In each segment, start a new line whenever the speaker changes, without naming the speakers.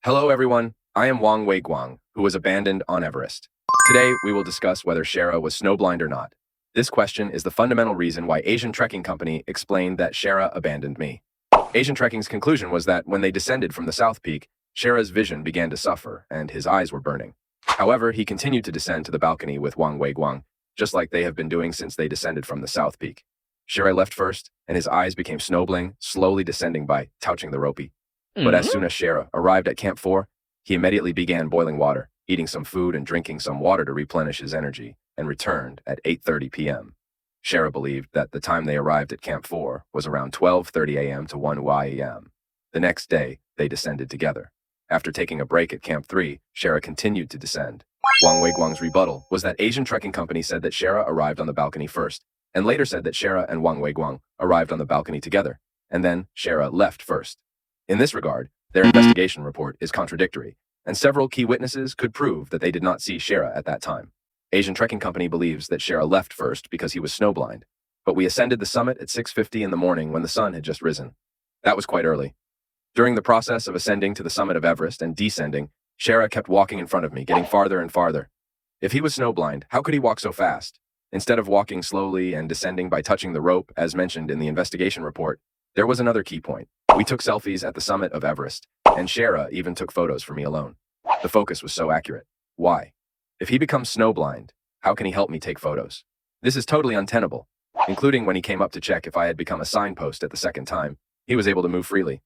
Hello everyone, I am Wang Weiguang, who was abandoned on Everest. Today, we will discuss whether Shera was snowblind or not. This question is the fundamental reason why Asian Trekking Company explained that Shera abandoned me. Asian Trekking's conclusion was that when they descended from the South Peak, Shera's vision began to suffer and his eyes were burning. However, he continued to descend to the balcony with Wang Weiguang, just like they have been doing since they descended from the South Peak. Shera left first, and his eyes became snowblind, slowly descending by touching the ropey. But as soon as Shera arrived at Camp 4, he immediately began boiling water, eating some food and drinking some water to replenish his energy, and returned at 8:30 p.m. Shera believed that the time they arrived at Camp 4 was around 12:30 a.m. to 1 a.m. The next day, they descended together. After taking a break at Camp 3, Shera continued to descend. Wang Weiguang's rebuttal was that Asian Trekking Company said that Shera arrived on the balcony first, and later said that Shera and Wang Weiguang arrived on the balcony together, and then Shera left first. In this regard, their investigation report is contradictory, and several key witnesses could prove that they did not see Shera at that time. Asian Trekking Company believes that Shera left first because he was snowblind, but we ascended the summit at 6:50 in the morning when the sun had just risen. That was quite early. During the process of ascending to the summit of Everest and descending, Shera kept walking in front of me, getting farther and farther. If he was snowblind, how could he walk so fast? Instead of walking slowly and descending by touching the rope, as mentioned in the investigation report, there was another key point. We took selfies at the summit of Everest, and Shera even took photos for me alone. The focus was so accurate. Why? If he becomes snowblind, how can he help me take photos? This is totally untenable, including when he came up to check if I had become a signpost at the second time. He was able to move freely.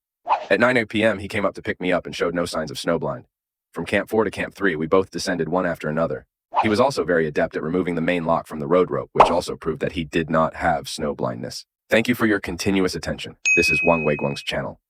At 9 p.m., he came up to pick me up and showed no signs of snowblind. From Camp 4 to Camp 3, we both descended one after another. He was also very adept at removing the main lock from the road rope, which also proved that he did not have snowblindness. Thank you for your continuous attention. This is Wang Weiguang's channel.